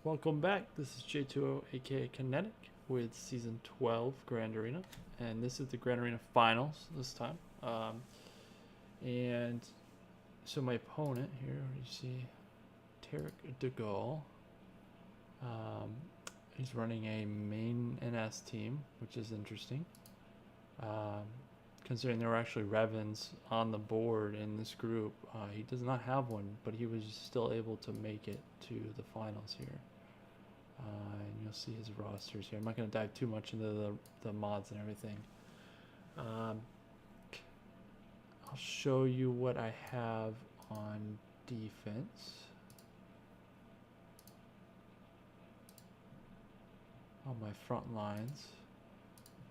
Welcome back, this is J2O aka Kinetic with Season 12 Grand Arena, and this is the Grand Arena Finals this time. And so my opponent here, you see Tarek DeGaulle. He's running a main NS team, which is interesting, considering there were actually Revens on the board in this group. He does not have one, but he was still able to make it to the finals here. And you'll see his rosters here. I'm not going to dive too much into the mods and everything. I'll show you what I have on defense. On my front lines.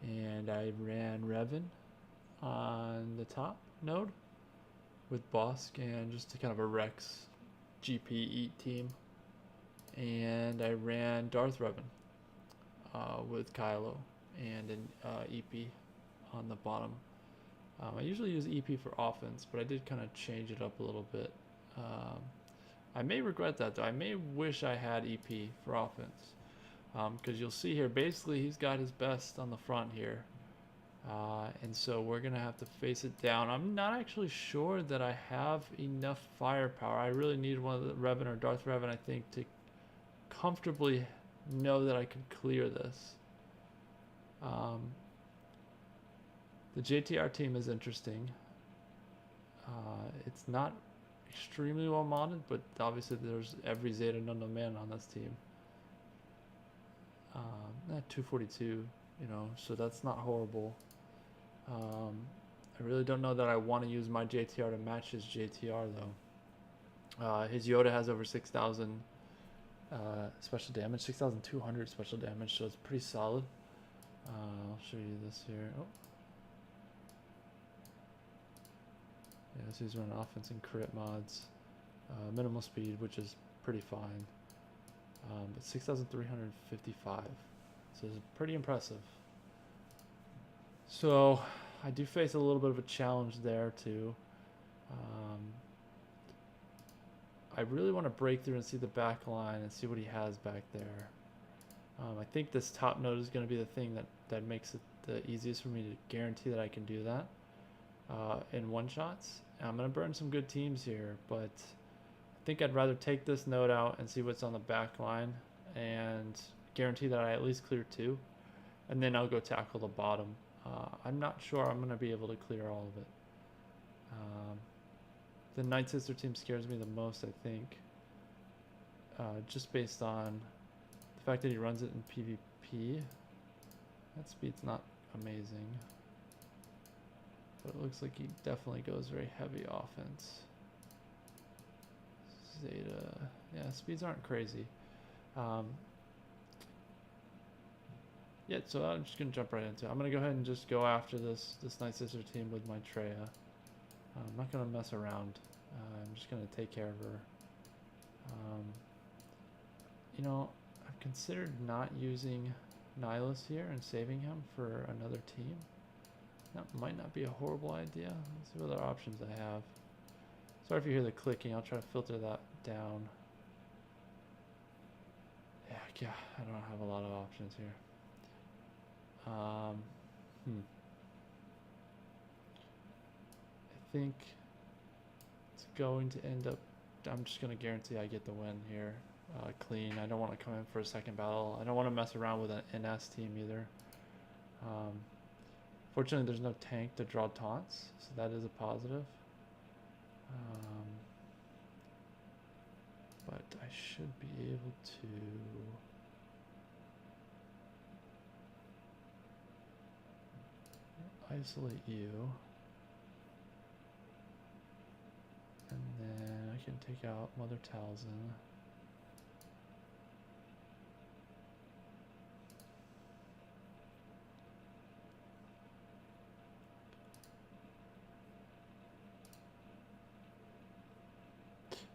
And I ran Revan on the top node with Bosk and just a kind of a Rex GP Eat team. And I ran Darth Revan with Kylo and an EP on the bottom. I usually use EP for offense, but I did kind of change it up a little bit. I may regret that though. I may wish I had EP for offense, because you'll see here basically he's got his best on the front here, and so we're gonna have to face it down. I'm not actually sure that I have enough firepower. I really need one of the Revan or Darth Revan, I think, to comfortably know that I can clear this. The JTR team is interesting. It's not extremely well modded, but obviously there's every Zeta known to man on this team. 242, you know, so that's not horrible. I really don't know that I want to use my JTR to match his JTR though. His Yoda has over 6,000 special damage, 6,200 special damage, so it's pretty solid. I'll show you this here. Oh. Yeah, so he's running offense and crit mods. Minimal speed, which is pretty fine. But 6,355. So it's pretty impressive. So I do face a little bit of a challenge there too. I really want to break through and see the back line and see what he has back there. I think this top node is going to be the thing that makes it the easiest for me to guarantee that I can do that in one shots. I'm going to burn some good teams here, but I think I'd rather take this node out and see what's on the back line and guarantee that I at least clear 2, and then I'll go tackle the bottom. I'm not sure I'm going to be able to clear all of it. The Night Sister team scares me the most, I think, just based on the fact that he runs it in PvP. That speed's not amazing, but it looks like he definitely goes very heavy offense. Zeta, yeah, speeds aren't crazy. Yeah, so I'm just gonna jump right into it. I'm gonna go ahead and just go after this Night Sister team with my Treya. I'm not gonna mess around. I'm just gonna take care of her. You know, I've considered not using Nihilus here and saving him for another team. That might not be a horrible idea. Let's see what other options I have. Sorry if you hear the clicking. I'll try to filter that down. Yeah, I don't have a lot of options here. I think it's going to end up, I'm just going to guarantee I get the win here clean. I don't want to come in for a second battle. I don't want to mess around with an NS team either. Fortunately, there's no tank to draw taunts, so that is a positive. But I should be able to... isolate you, and then I can take out Mother Talzin.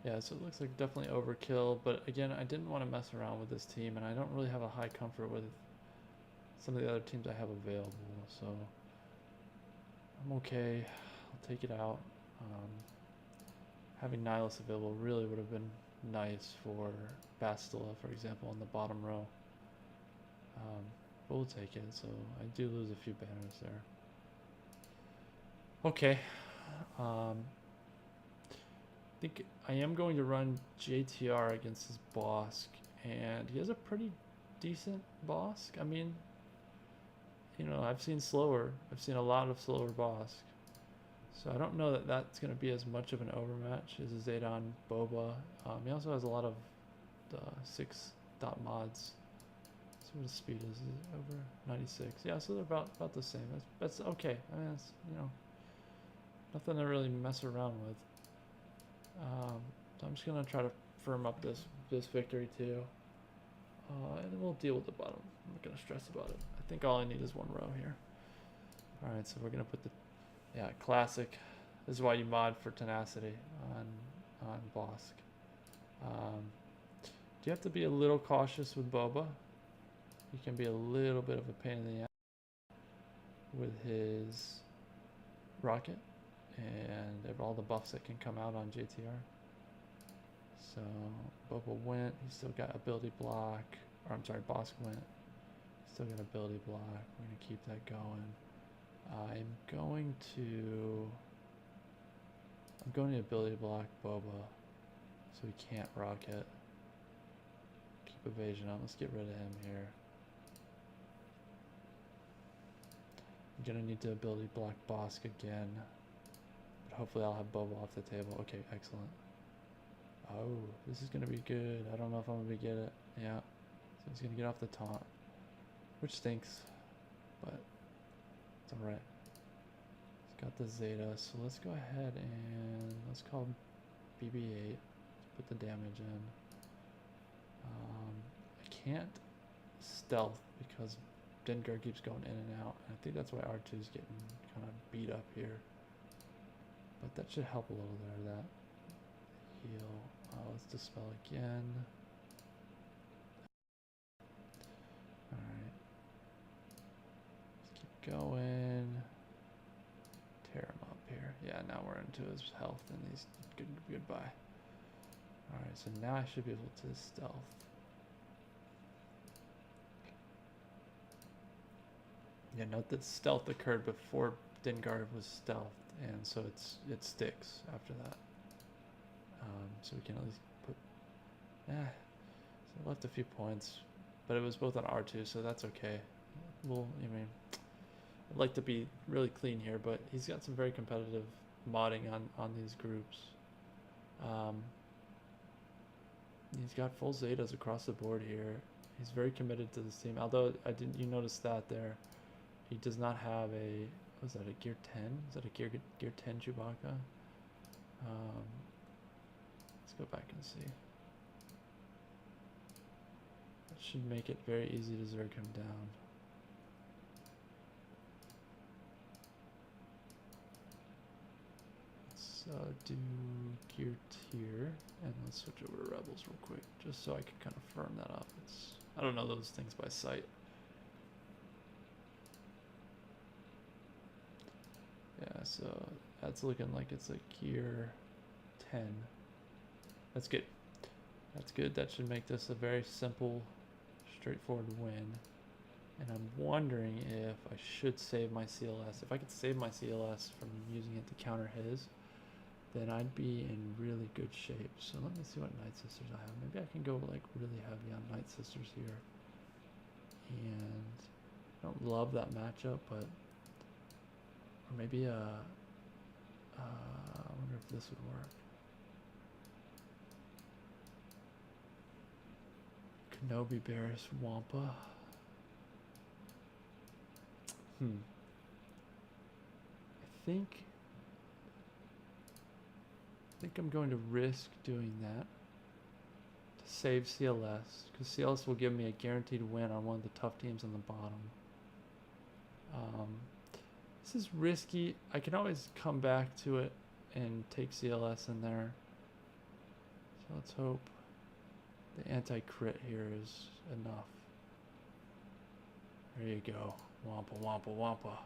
Yeah, so it looks like definitely overkill, but again, I didn't want to mess around with this team, and I don't really have a high comfort with some of the other teams I have available, so I'm okay. I'll take it out. Having Nihilus available really would have been nice for Bastila, for example, on the bottom row. But we'll take it, so I do lose a few banners there. Okay. I think I am going to run JTR against his Bosk, and he has a pretty decent Bosk. I mean, you know, I've seen a lot of slower Bosk. So I don't know that that's going to be as much of an overmatch as a Zedon Boba. He also has a lot of 6 dot mods. So what his speed is over 96. Yeah, so they're about the same. That's okay. I mean, that's, you know, nothing to really mess around with. So I'm just gonna try to firm up this victory too, and then we'll deal with the bottom. I'm not gonna stress about it. I think all I need is 1 row here. All right, so we're gonna put the classic. This is why you mod for tenacity on Bosk. Do you have to be a little cautious with Boba? He can be a little bit of a pain in the ass with his rocket and all the buffs that can come out on JTR. So Boba went, he's still got ability block, or I'm sorry, Bosk went, still got ability block. We're gonna keep that going. I'm going to ability block Boba so he can't rocket. Keep evasion on. Let's get rid of him here. I'm gonna need to ability block Bosk again, but hopefully I'll have Boba off the table. Okay, excellent. Oh, this is gonna be good. I don't know if I'm gonna get it. Yeah, so he's gonna get off the taunt, which stinks, but it's alright. It's got the Zeta, so let's go ahead and let's call BB-8. Let's put the damage in. I can't stealth because Dengar keeps going in and out. I think that's why R2 is getting kind of beat up here. But that should help a little there, that heal. Let's dispel again. Alright. Let's keep going. Tear him up here. Yeah, now we're into his health and he's goodbye. Alright, so now I should be able to stealth. Yeah, note that stealth occurred before Dengar was stealthed, and so it sticks after that. So we can at least put, so I left a few points, but it was both on R2, so that's okay. Well, I mean, I'd like to be really clean here, but he's got some very competitive modding on these groups. He's got full Zetas across the board here. He's very committed to this team, although you notice that there. He does not have a, what is that, a gear 10? Is that a gear 10 Chewbacca? Let's go back and see. That should make it very easy to zerg him down. Let's do gear tier, and let's switch over to Rebels real quick, just so I can kind of firm that up. I don't know those things by sight. Yeah, so that's looking like it's a gear 10. That's good. That's good. That should make this a very simple, straightforward win. And I'm wondering if I should save my CLS. If I could save my CLS from using it to counter his, then I'd be in really good shape. So let me see what Night Sisters I have. Maybe I can go like really heavy on Night Sisters here. And I don't love that matchup, but or maybe I wonder if this would work. Kenobi Bears Wampa. I think I'm going to risk doing that to save CLS, because CLS will give me a guaranteed win on one of the tough teams on the bottom. This is risky. I can always come back to it and take CLS in there. So let's hope the anti-crit here is enough. There you go. Wampa, Wampa, Wampa.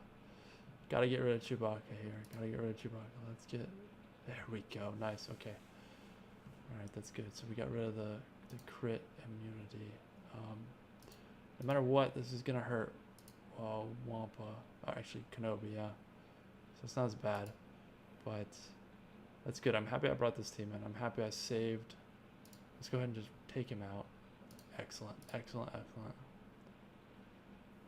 Gotta get rid of Chewbacca here. Gotta get rid of Chewbacca. Let's get There we go. Nice. Okay. All right, that's good. So we got rid of the crit immunity. No matter what, this is gonna hurt. Well, Wampa. Oh, actually, Kenobi. Yeah. So it's not as bad, but that's good. I'm happy I brought this team in. I'm happy I saved. Let's go ahead and just take him out. Excellent. Excellent. Excellent.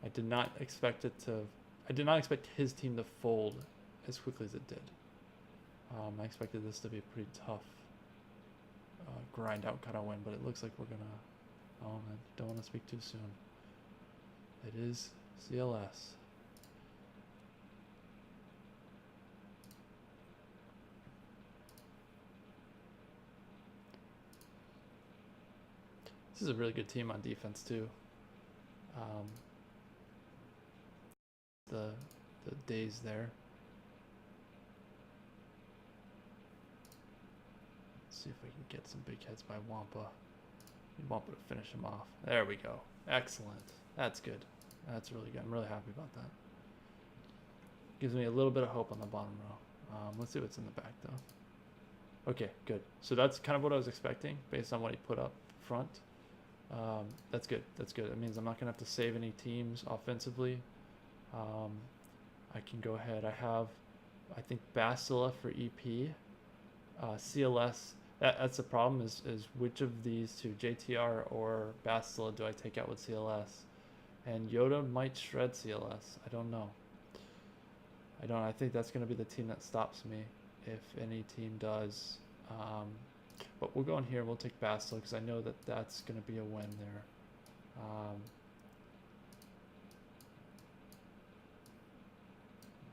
I did not expect it to. I did not expect his team to fold as quickly as it did. I expected this to be a pretty tough grind out kind of win, but it looks like we're gonna. Oh man, don't want to speak too soon. It is CLS. This is a really good team on defense too. The days there. Let's see if we can get some big hits by Wampa. Need Wampa to finish him off. There we go. Excellent. That's good. That's really good. I'm really happy about that. Gives me a little bit of hope on the bottom row. Let's see what's in the back though. Okay, good. So that's kind of what I was expecting based on what he put up front. That's good. That's good. That means I'm not going to have to save any teams offensively. I can go ahead. I have, I think, Bastila for EP. CLS, that's the problem is which of these two, JTR or Bastila, do I take out with CLS? And Yoda might shred CLS. I don't know. I think that's going to be the team that stops me if any team does. But we'll go in here. We'll take Bastila because I know that that's going to be a win there.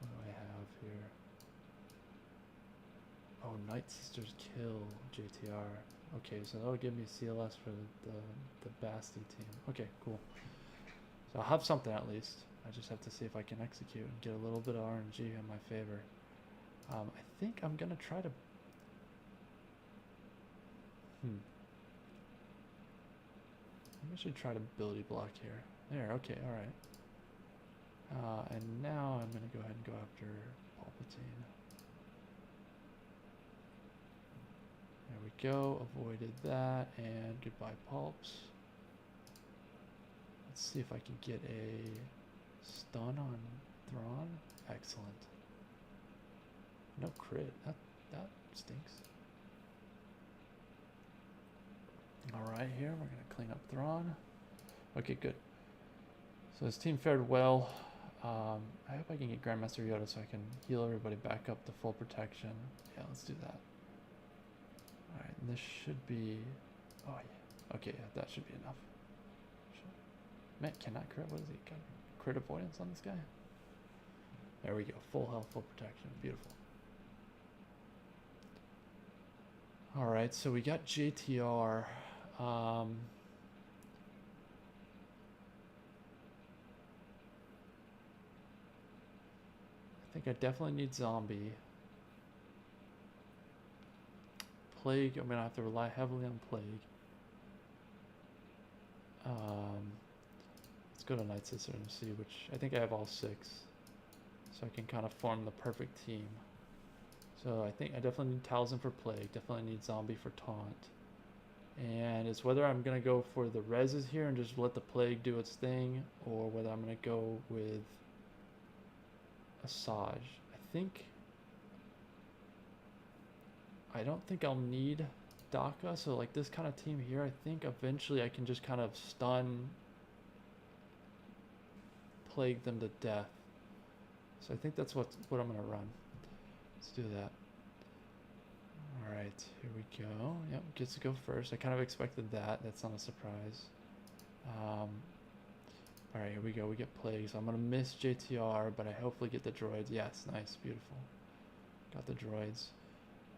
What do I have here? Oh, Night Sisters kill JTR. Okay, so that'll give me CLS for the Basti team. Okay, cool. So I'll have something at least. I just have to see if I can execute and get a little bit of RNG in my favor. I think I'm gonna try to. Maybe I should try to ability block here. There. Okay. All right. And now I'm gonna go ahead and go after Palpatine. There we go, avoided that, and goodbye Pulps. Let's see if I can get a stun on Thrawn. Excellent. No crit, that stinks. Alright, here, we're gonna clean up Thrawn. Okay, good. So this team fared well. I hope I can get Grandmaster Yoda so I can heal everybody back up to full protection. Yeah, let's do that. Alright, and this should be... Oh, yeah. Okay, yeah, that should be enough. Man, cannot crit. What is he? Got crit avoidance on this guy? There we go. Full health, full protection. Beautiful. Alright, so we got JTR. I think I definitely need zombie. Plague, I'm gonna have to rely heavily on Plague. Let's go to Night Sister and see which. I think I have all 6, so I can kind of form the perfect team. So I think I definitely need Talzin for Plague. Definitely need Zombie for Taunt. And it's whether I'm gonna go for the reses here and just let the Plague do its thing, or whether I'm gonna go with Asajj. I don't think I'll need Daka, so like this kind of team here, I think eventually I can just kind of stun, plague them to death. So I think that's what I'm gonna run. Let's do that. Alright, here we go. Yep, gets to go first. I kind of expected that. That's not a surprise. Alright, here we go. We get plague. So I'm gonna miss JTR, but I hopefully get the droids. Yes, nice, beautiful. Got the droids.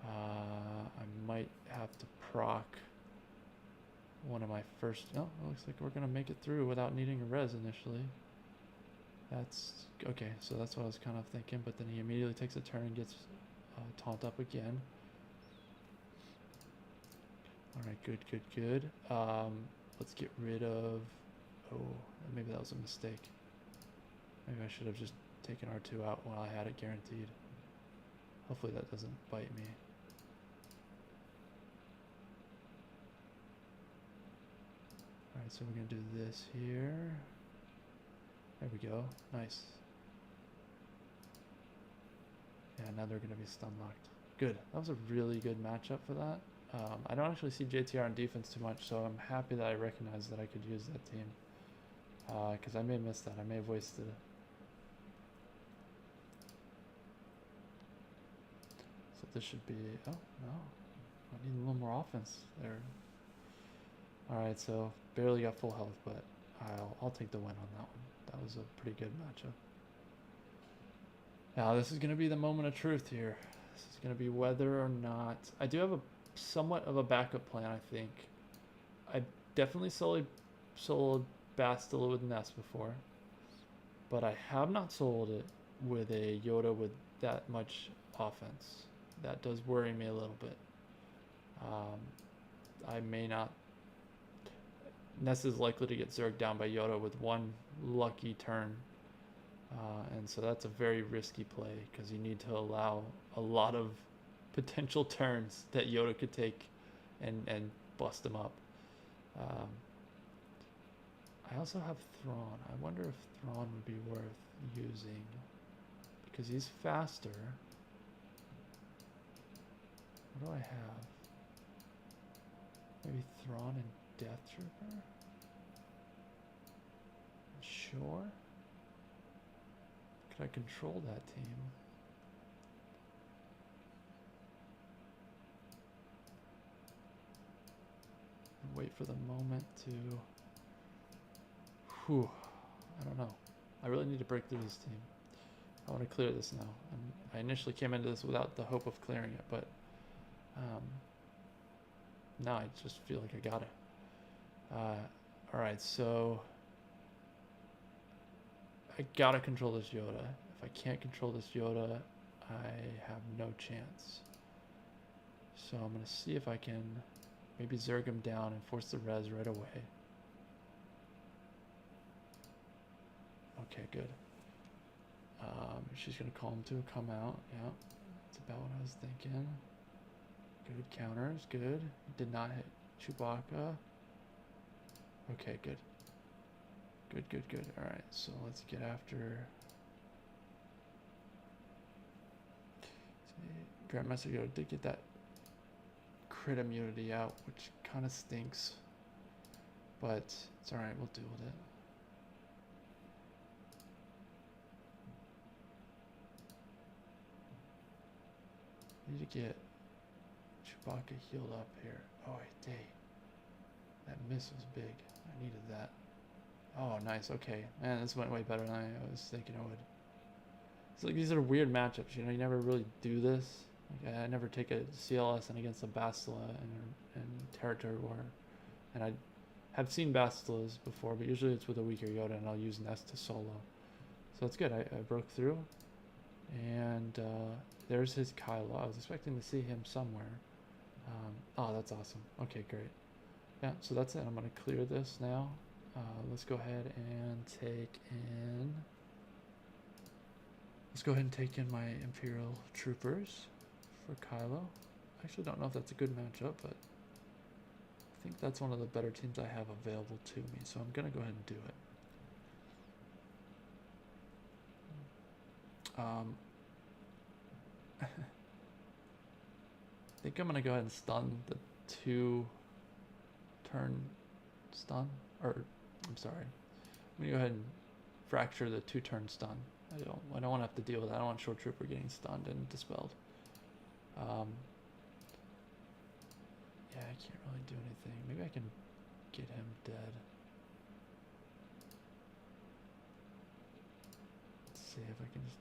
I might have to proc one of my first. Oh, it looks like we're gonna make it through without needing a res initially. That's okay. So that's what I was kind of thinking. But then he immediately takes a turn and gets taunt up again. All right, good, good, good. Let's get rid of. Oh, maybe that was a mistake. Maybe I should have just taken R2 out while I had it guaranteed. Hopefully that doesn't bite me. so we're gonna do this here. There we go. Nice. Yeah, now they're gonna be stun locked. Good. That was a really good matchup for that. I don't actually see JTR on defense too much, so I'm happy that I recognize that I could use that team. Because I may have missed that. I may have wasted it. So this should be... Oh, no. I need a little more offense there. Alright, so barely got full health, but I'll take the win on that one. That was a pretty good matchup. Now, this is going to be the moment of truth here. This is going to be whether or not... I do have a somewhat of a backup plan, I think. I definitely soloed Bastila with Nest before, but I have not soloed it with a Yoda with that much offense. That does worry me a little bit. I may not... Nest is likely to get zerged down by Yoda with one lucky turn. And so that's a very risky play because you need to allow a lot of potential turns that Yoda could take and bust him up. I also have Thrawn. I wonder if Thrawn would be worth using because he's faster. What do I have? Maybe Thrawn and Death Trooper? Sure. Could I control that team? And wait for the moment to... Whew. I don't know. I really need to break through this team. I want to clear this now. I initially came into this without the hope of clearing it, but now I just feel like I got it. Alright, so I gotta control this Yoda. If I can't control this Yoda, I have no chance. So I'm gonna see if I can maybe zerg him down and force the res right away. Okay, good. She's gonna call him to come out. Yeah, that's about what I was thinking. Good counters, good. Did not hit Chewbacca. Okay, good. Good. Alright, so let's get after... Grandmaster Yoda did get that crit immunity out, which kind of stinks. But it's alright, we'll deal with it. Need to get Chewbacca healed up here. Oh, dang. That miss was big. I needed that. Oh, nice. Okay. Man, this went way better than I was thinking it would. It's like these are weird matchups, you know? You never really do this. Like, I never take a CLS and against a Bastila in Territory War. And I have seen Bastilas before, but usually it's with a weaker Yoda, and I'll use Nest to solo. So that's good. I broke through. And there's his Kylo. I was expecting to see him somewhere. Oh, that's awesome. Okay, great. Yeah, so that's it. I'm going to clear this now. Let's go ahead and take in... Let's go ahead and take in my Imperial Troopers for Kylo. I actually don't know if that's a good matchup, but I think that's one of the better teams I have available to me, so I'm going to go ahead and do it. I think I'm going to go ahead and stun the 2-turn stun, or I'm sorry, I'm going to go ahead and fracture the 2-turn stun. I don't want to have to deal with that. I don't want Short Trooper getting stunned and dispelled. Yeah, I can't really do anything. Maybe I can get him dead. Let's see if I can just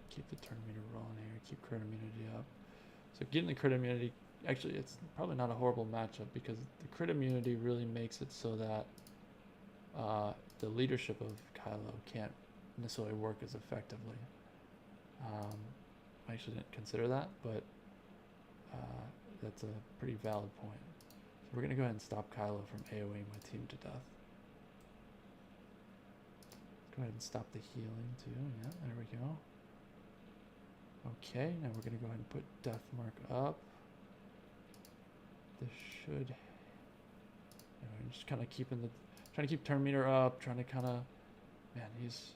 keep the turn meter rolling here, keep crit immunity up. So getting the crit immunity, actually it's probably not a horrible matchup because the crit immunity really makes it so that the leadership of Kylo can't necessarily work as effectively. I actually didn't consider that, but that's a pretty valid point. So we're going to go ahead and stop Kylo from AoEing my team to death. Let's go ahead and stop the healing too. Yeah, there we go. Okay, now we're going to go ahead and put Death Mark up. This should... I'm just kind of Trying to keep turn meter up, trying to kind of... Man, he's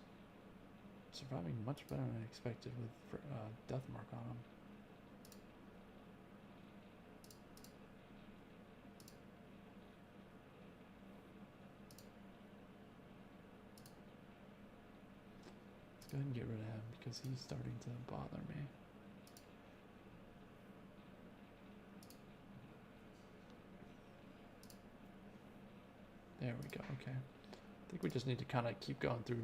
surviving much better than I expected with death mark on him. Let's go ahead and get rid of him because he's starting to bother me. There we go, okay. I think we just need to kind of keep going through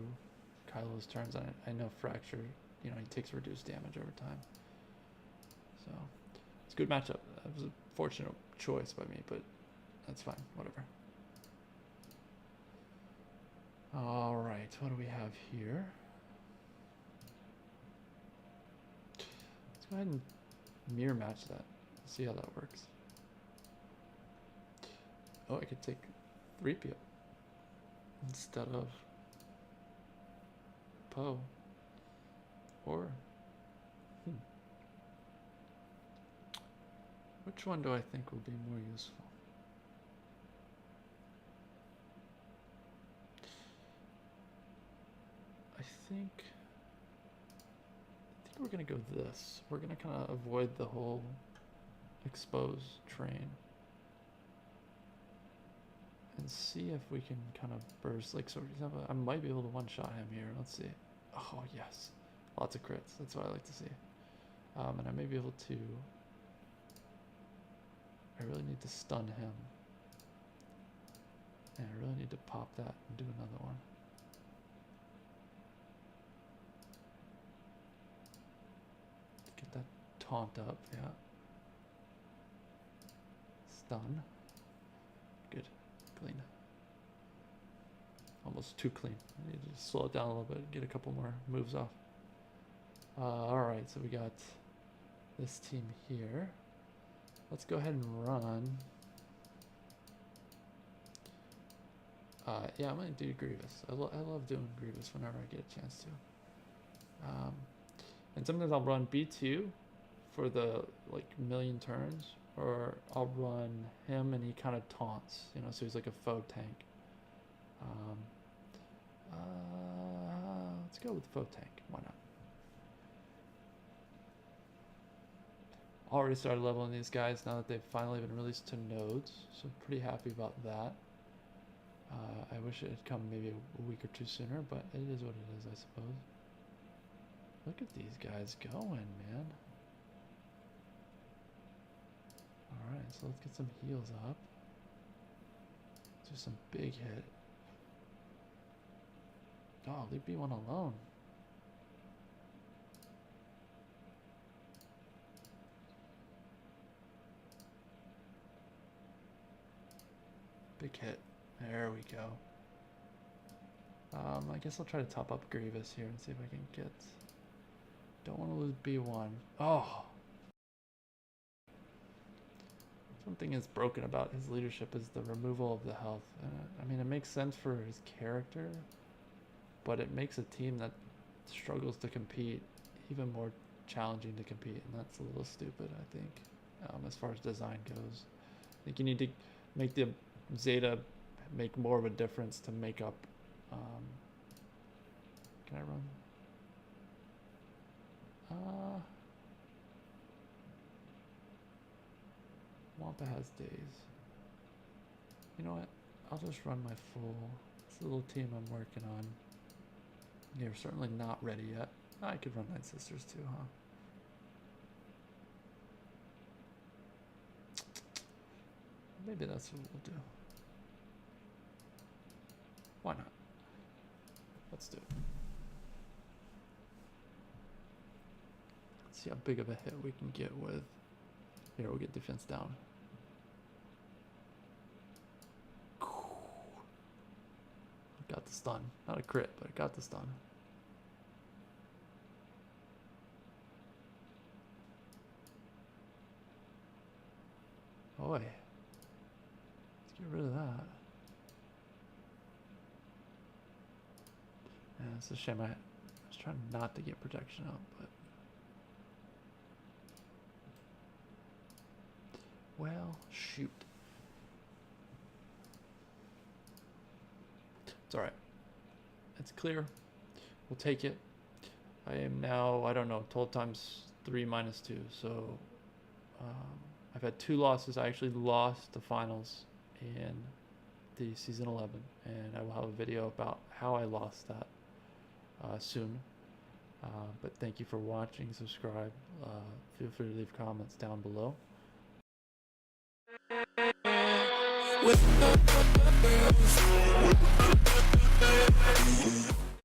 Kylo's turns. I know Fracture, you know, he takes reduced damage over time. So, it's a good matchup. That was a fortunate choice by me, but that's fine, whatever. Alright, what do we have here? Let's go ahead and mirror match that. See how that works. Oh, I could take 3PO instead of Poe. Or which one do I think will be more useful? I think we're gonna go this. We're gonna kind of avoid the whole expose train and see if we can kind of burst. Like, so for example, I might be able to one-shot him here. Let's see. Oh yes, lots of crits. That's what I like to see. And I may be able to. I really need to stun him, and I really need to pop that and do another one. Get that taunt up, yeah. Stun. Good. Clean. Almost too clean. I need to slow it down a little bit, get a couple more moves off. Alright, so we got this team here. Let's go ahead and run. Yeah, I'm gonna do Grievous. I love doing Grievous whenever I get a chance to. And sometimes I'll run B2 for the like million turns, or I'll run him and he kind of taunts, you know, so he's like a faux tank. Let's go with faux tank. Why not? Already started leveling these guys now that they've finally been released to nodes, so pretty happy about that. I wish it had come maybe a week or two sooner, but it is what it is, I suppose. Look at these guys going, man. Alright, so let's get some heals up. Do some big hit. Oh, leave B1 alone. Big hit. There we go. I guess I'll try to top up Grievous here and see if I can get... Don't want to lose B1. Oh! Something is broken about his leadership is the removal of the health. I mean, it makes sense for his character, but it makes a team that struggles to compete even more challenging to compete, and that's a little stupid, I think, as far as design goes. I think you need to make the Zeta make more of a difference to make up. Can I run? Wampa has days. You know what? I'll just run my full. This little team I'm working on. You're certainly not ready yet. I could run Night Sisters too, huh? Maybe that's what we'll do. Why not? Let's do it. Let's see how big of a hit we can get with. Here, we'll get defense down. Got the stun. Not a crit, but I got the stun. Boy. Let's get rid of that. Yeah, it's a shame. I was trying not to get protection up, but... Well, shoot. It's all right. It's clear. We'll take it. I am now, I don't know, 12 times 3 minus 2. So I've had 2 losses. I actually lost the finals in the season 11, and I will have a video about how I lost that soon. But thank you for watching. Subscribe. Feel free to leave comments down below. With